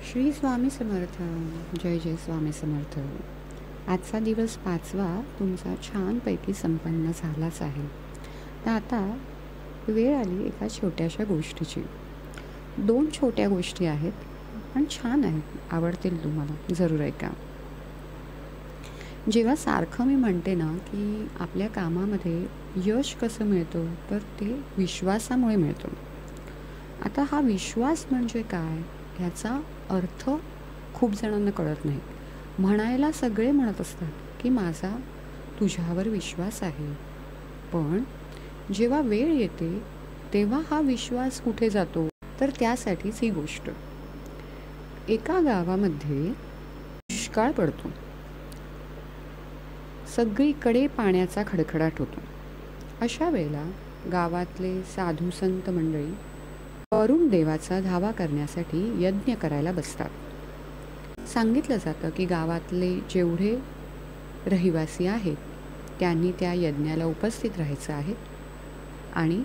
श्री स्वामी समर्थ. जय जय स्वामी समर्थ. आजचा दिवस 5वा तुमचा छानपैकी संपन्न झालाच आहे. तर आता वेळ आली एका छोट्याशा गोष्टीची. 2 छोट्या गोष्टी आहेत, पण छान आहेत, आवडतील तुम्हाला, जरूर ऐका. जेव्हा सारखं मी म्हणते ना की आपल्या कामामध्ये यश कसं मिळतं, तर ते विश्वासामुळे मिळतं. आता हा विश्वास म्हणजे काय ह्याचा अर्थ खूप जणांना कळत नाही. म्हणायला सगळे म्हणत असतात की माझा तुझ्यावर विश्वास आहे, पण जेव्हा वेळ येते तेव्हा हा विश्वास कुठे जातो, तर त्यासाठीच ही गोष्ट. एका गावामध्ये दुष्काळ पडतो. सगळीकडे पाण्याचा खडखडाट होतो. अशा वेळेला गावातले साधू संत मंडळी वरुण देवाचा धावा करण्यासाठी यज्ञ करायला बसतात. सांगितलं जातं की गावातले जेवढे रहिवासी आहेत त्यांनी त्या यज्ञाला उपस्थित राहायचं आहे आणि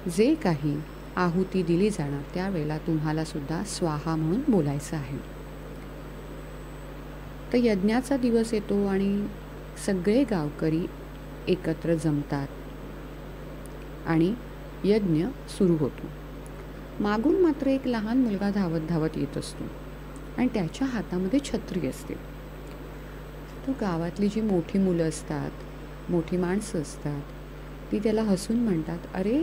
जे काही आहुती दिली जाणार त्यावेळेला तुम्हाला सुद्धा स्वाहा म्हणून बोलायचं आहे. तर यज्ञाचा दिवस येतो आणि सगळे गावकरी एकत्र जमतात आणि यज्ञ सुरू होतो. मागून मात्र एक लहान मुलगा धावत धावत येत असतो आणि त्याच्या हातामध्ये छत्री असते. तो गावातली जी मोठी मुलं असतात, मोठी माणसं असतात, ती त्याला हसून म्हणतात, अरे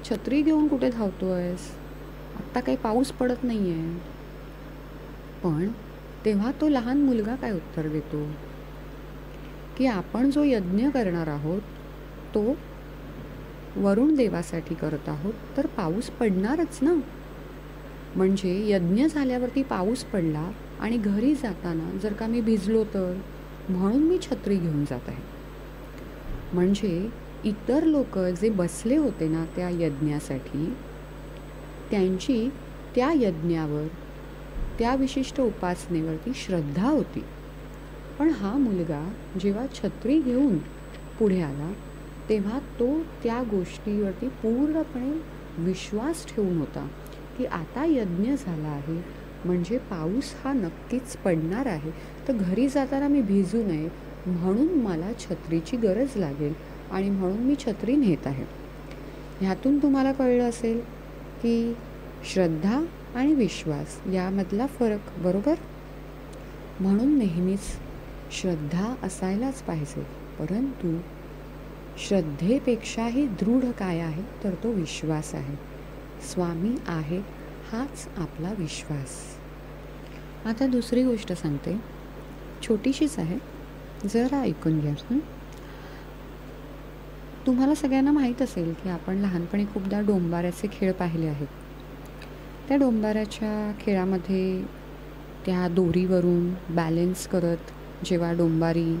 छत्री घेऊन कुठे धावतोयस, आत्ता काही पाऊस पडत नाही आहे. पण तेव्हा तो लहान मुलगा काय उत्तर देतो की आपण जो यज्ञ करणार आहोत तो वरुण देवासाठी करत आहोत, तर पाऊस पडणारच ना. म्हणजे यज्ञ झाल्यावरती पाऊस पडला आणि घरी जाताना जर का मी भिजलो तर, म्हणून मी छत्री घेऊन जात आहे. म्हणजे इतर लोक जे बसले होते ना त्या यज्ञासाठी, त्यांची त्या यज्ञावर, त्या विशिष्ट उपासनेवरती श्रद्धा होती. पण हा मुलगा जेव्हा छत्री घेऊन पुढे आला तेव्हा तो त्या गोष्टीवरती पूर्णपणे विश्वास ठेवून होता की आता यज्ञ झाला आहे म्हणजे पाऊस हा नक्कीच पडणार आहे, तर घरी जाताना मी भिजू नये म्हणून मला छत्रीची गरज लागेल आणि म्हणून मी छत्री नेत आहे. ह्यातून तुम्हाला कळलं असेल की श्रद्धा आणि विश्वास यामधला फरक, बरोबर? म्हणून नेहमीच श्रद्धा असायलाच पाहिजे, परंतु श्रद्धेपेक्षाही दृढ काय आहे, तर तो विश्वास आहे. स्वामी आहे हाच आपला विश्वास. आता दुसरी गोष्ट सांगते, छोटीशीच आहे, जरा ऐकून घ्या. तुम्हाला सगळ्यांना माहीत असेल की आपण लहानपणी खूपदा डोंबाऱ्याचे खेळ पाहिले आहेत. त्या डोंबाऱ्याच्या खेळामध्ये त्या दोरीवरून बॅलेन्स करत जेव्हा डोंबारी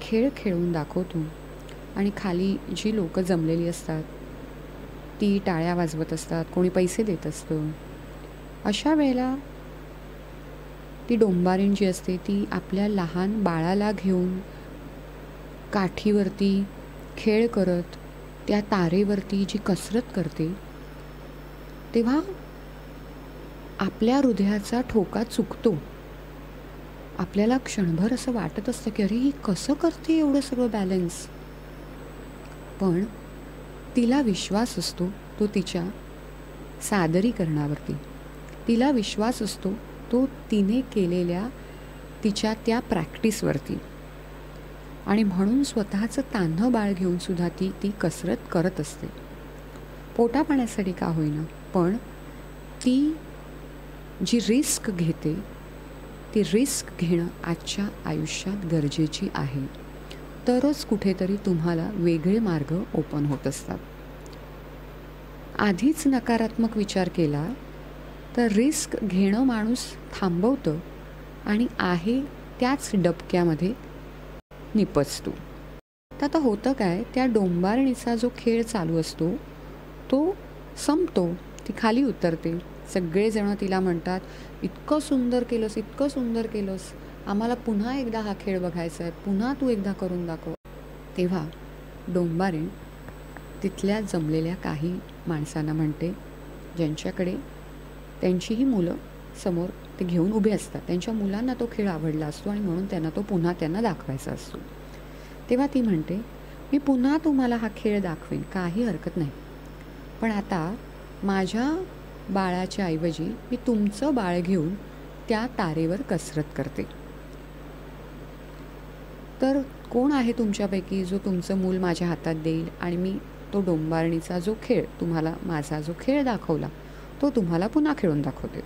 खेळ खेळून दाखवतो आणि खाली जी लोकं जमलेली असतात ती टाळ्या वाजवत असतात, कोणी पैसे देत असतं, अशा वेळेला ती डोंबारीण जी असते ती आपल्या लहान बाळाला घेऊन काठीवरती खेळ करत त्या तारेवरती जी कसरत करते, तेव्हा आपल्या हृदयाचा ठोका चुकतो. आपल्याला क्षणभर असं वाटत असतं की अरे ही कसं करते एवढं सगळं बॅलन्स. पण तिला विश्वास असतो तो तिच्या सादरीकरणावरती, तिला विश्वास असतो तो तिने केलेल्या तिच्या त्या प्रॅक्टिसवरती, आणि म्हणून स्वतःचं तान्हं बाळ घेऊन सुद्धा ती कसरत करत असते. पोटापाण्यासाठी का होईना, पण ती जी रिस्क घेते, ती रिस्क घेणं आजच्या आयुष्यात गरजेची आहे. तरच कुठेतरी तुम्हाला वेगळे मार्ग ओपन होत असतात. आधीच नकारात्मक विचार केला तर रिस्क घेणं माणूस थांबवतं आणि आहे त्याच डबक्यामध्ये निपजतो. तर आता होतं काय, त्या डोंबारणीचा जो खेळ चालू असतो तो संपतो, ती खाली उतरते. सगळेजण तिला म्हणतात, इतकं सुंदर केलंस, इतकं सुंदर केलंस, आम्हाला पुन्हा एकदा हा खेळ बघायचा आहे, पुन्हा तू एकदा करून दाखव. तेव्हा डोंबारीण तिथल्या जमलेल्या काही माणसांना म्हणते, ज्यांच्याकडे त्यांचीही मुलं समोर ते घेऊन उभे असतात. त्यांच्या मुलांना तो खेळ आवडला असतो आणि म्हणून त्यांना तो पुन्हा त्यांना दाखवायचा असतो. तेव्हा ती म्हणते, मी पुन्हा तुम्हाला हा खेळ दाखवेन, काही हरकत नाही. पण आता माझ्या बाळाच्या ऐवजी मी तुमचं बाळ घेऊन त्या तारेवर कसरत करते. तर कोण आहे तुमच्यापैकी जो तुमचं मूल माझ्या हातात देईल आणि मी तो डोंबारणीचा जो खेळ तुम्हाला, माझा जो खेळ दाखवला तो तुम्हाला पुन्हा खेळून दाखवते.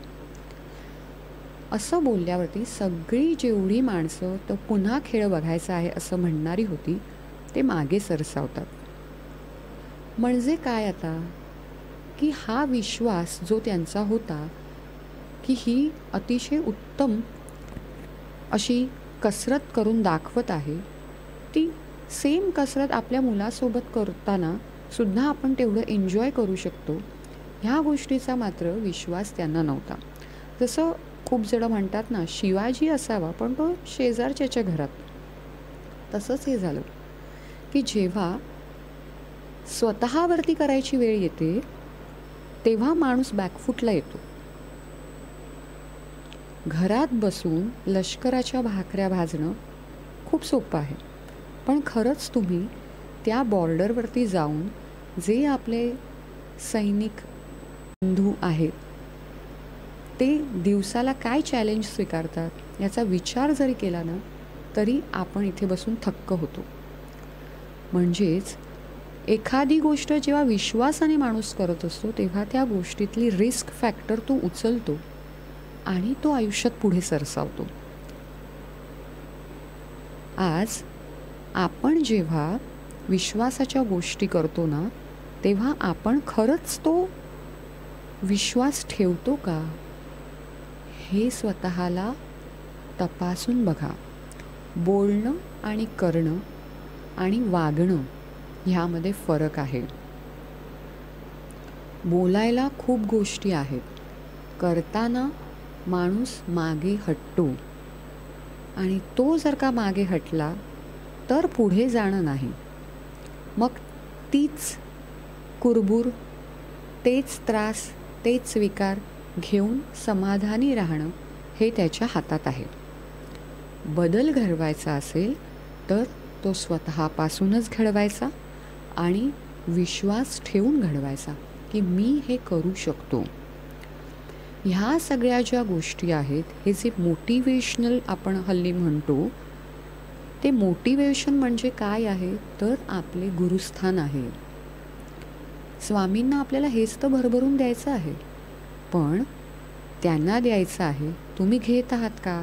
असं बोलल्यावरती सगळी जेवढी माणसं तो पुन्हा खेळ बघायचा आहे असं म्हणणारी होती ते मागे सरसावतात. म्हणजे काय आता, की हा विश्वास जो त्यांचा होता की ही अतिशय उत्तम अशी कसरत करून दाखवत आहे, ती सेम कसरत आपल्या मुलासोबत करताना सुद्धा आपण तेवढं एन्जॉय करू शकतो, ह्या गोष्टीचा मात्र विश्वास त्यांना नव्हता. जसं खूप जणं म्हणतात ना, शिवाजी असावा पण तो शेजारच्याच्या घरात. तसंच हे झालं की जेव्हा स्वतःवरती करायची वेळ येते तेव्हा माणूस बॅकफूटला येतो. घरात बसून लष्कराच्या भाकऱ्या भाजणं खूप सोपं आहे, पण खरंच तुम्ही त्या बॉर्डरवरती जाऊन जे आपले सैनिक बंधू आहेत ते दिवसाला काय चॅलेंज स्वीकारतात याचा विचार जरी केला ना तरी आपण इथे बसून थक्क होतो. म्हणजेच एखादी गोष्ट जेव्हा विश्वासाने माणूस करत असतो तेव्हा त्या गोष्टीतली रिस्क फॅक्टर तो उचलतो आणि तो आयुष्यात पुढे सरसावतो. आज आपण जेव्हा विश्वासाच्या गोष्टी करतो ना तेव्हा आपण खरंच तो विश्वास ठेवतो का हे स्वतःला तपासून बघा. बोलणं आणि करणं आणि वागणं ह्यामध्ये फरक आहे. बोलायला खूप गोष्टी आहेत, करताना माणूस मागे हटतो आणि तो जर का मागे हटला तर पुढे जाणं नाही. मग तीच कुरबूर, तेच त्रास, तेच विकार घेऊन समाधानी राहणं हे त्याच्या हातात आहे. बदल घडवायचा असेल तर तो स्वतःपासूनच घडवायचा आणि विश्वास ठेवून घडवायचा की मी हे करू शकतो. ह्या सगळ्या ज्या गोष्टी आहेत, हे जे मोटिवेशनल आपण हल्ली म्हणतो, ते मोटिवेशन म्हणजे काय आहे तर आपले गुरुस्थान आहे. स्वामींना आपल्याला हेच तर भरभरून द्यायचं आहे, पण त्यांना द्यायचं आहे तुम्ही घेत आहात का?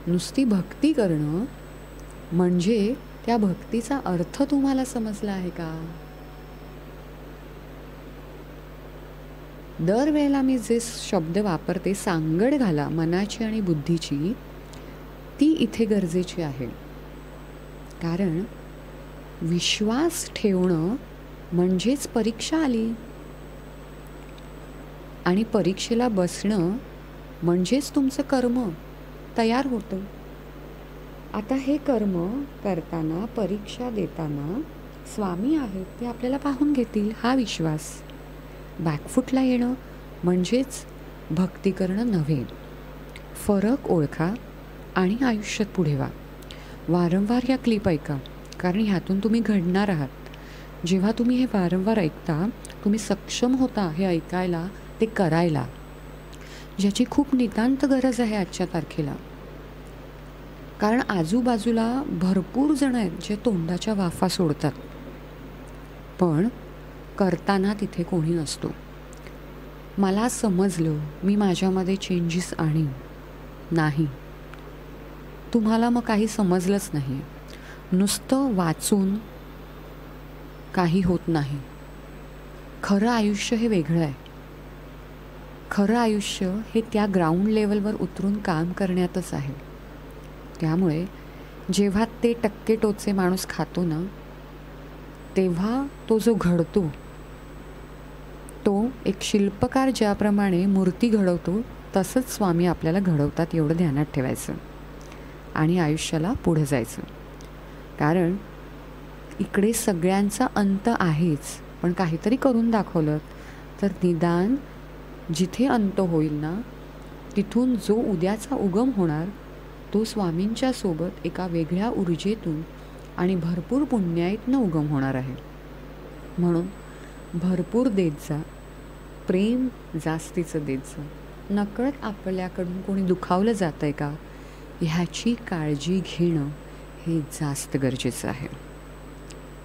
नुसती भक्ती करणं म्हणजे त्या भक्तीचा अर्थ तुम्हाला समजला आहे का? दरवेळेला मी जे शब्द वापरते, सांगड घाला मनाची आणि बुद्धीची, ती इथे गरजेची आहे. कारण विश्वास ठेवणं म्हणजेच परीक्षा आली आणि परीक्षेला बसणं म्हणजेच तुमचं कर्म तयार होतं. आता हे कर्म करताना, परीक्षा देताना स्वामी आहेत ते आपल्याला पाहून घेतील हा विश्वास. बॅकफूटला येणं म्हणजेच भक्ती करणं नव्हे. फरक ओळखा आणि आयुष्यात पुढे व्हा. वारंवार ह्या क्लिप ऐका, कारण ह्यातून तुम्ही घडणार आहात. जेव्हा तुम्ही हे वारंवार ऐकता तुम्ही सक्षम होता हे ऐकायला, ते करायला, ज्याची खूप नितांत गरज आहे आजच्या तारखेला. कारण आजूबाजूला भरपूर जण आहेत जे तोंडाच्या वाफा सोडतात पण करताना तिथे कोणी नसतो. मला समजलं, मी माझ्यामध्ये चेंजेस आणीन. नाही, तुम्हाला मग काही समजलंच नाही. नुसतं वाचून काही होत नाही. खरं आयुष्य हे वेगळं आहे. खरं आयुष्य हे त्या ग्राउंड लेवलवर उतरून काम करण्यातच आहे. त्यामुळे जेव्हा ते टक्के टोचे माणूस खातो ना तेव्हा तो जो घडतो, तो एक शिल्पकार ज्याप्रमाणे मूर्ती घडवतो तसंच स्वामी आपल्याला घडवतात, एवढं ध्यानात ठेवायचं आणि आयुष्याला पुढे जायचं. कारण इकडे सगळ्यांचा अंत आहेच, पण काहीतरी करून दाखवलं तर निदान जिथे अंत होईल ना, तिथून जो उद्याचा उगम होणार तो स्वामींच्या सोबत एका वेगळ्या ऊर्जेतून आणि भरपूर पुण्याईतनं उगम होणार आहे. म्हणून भरपूर देत जा, प्रेम जास्तीचं देत जा. नकळत आपल्याकडून कोणी दुखावलं जातं आहे का ह्याची काळजी घेणं हे जास्त गरजेचं आहे.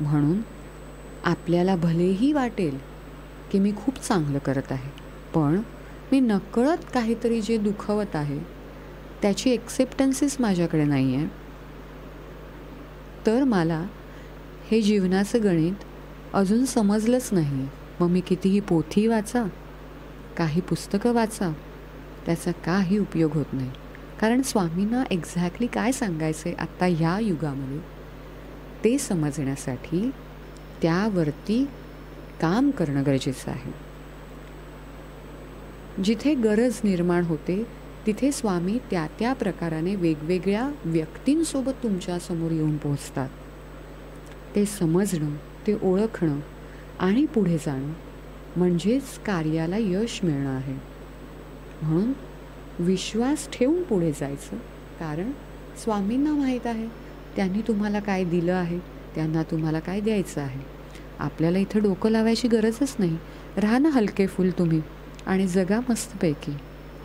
म्हणून आपल्याला भलेही वाटेल की मी खूप चांगलं करत आहे, पण मी नकळत काहीतरी जे दुखवत आहे त्याची एक्सेप्टन्सेस माझ्याकडे नाही आहे, तर मला हे जीवनाचं गणित अजून समजलंच नाही. मग मी कितीही पोथी वाचा, काही पुस्तकं वाचा, त्याचा काही उपयोग होत नाही. कारण स्वामींना एक्झॅक्टली काय सांगायचं आहे आत्ता ह्या युगामध्ये ते समजण्यासाठी त्यावरती काम करणं गरजेचं आहे. जिथे गरज निर्माण होते तिथे स्वामी त्या त्या प्रकाराने वेगवेगळ्या व्यक्तींसोबत तुमच्यासमोर येऊन पोहोचतात. ते समजणं, ते ओळखणं आणि पुढे जाणं म्हणजेच कार्याला यश मिळणं आहे. म्हणून विश्वास ठेवून पुढे जायचं, कारण स्वामींना माहीत आहे त्यांनी तुम्हाला काय दिलं आहे, त्यांना तुम्हाला काय द्यायचं आहे. आपल्याला इथं डोकं लावायची गरजच नाही. राहा ना हलके फुल तुम्ही आणि जगा मस्तपैकी.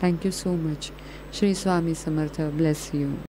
Thank you so much. Shri Swami Samarth. Bless you.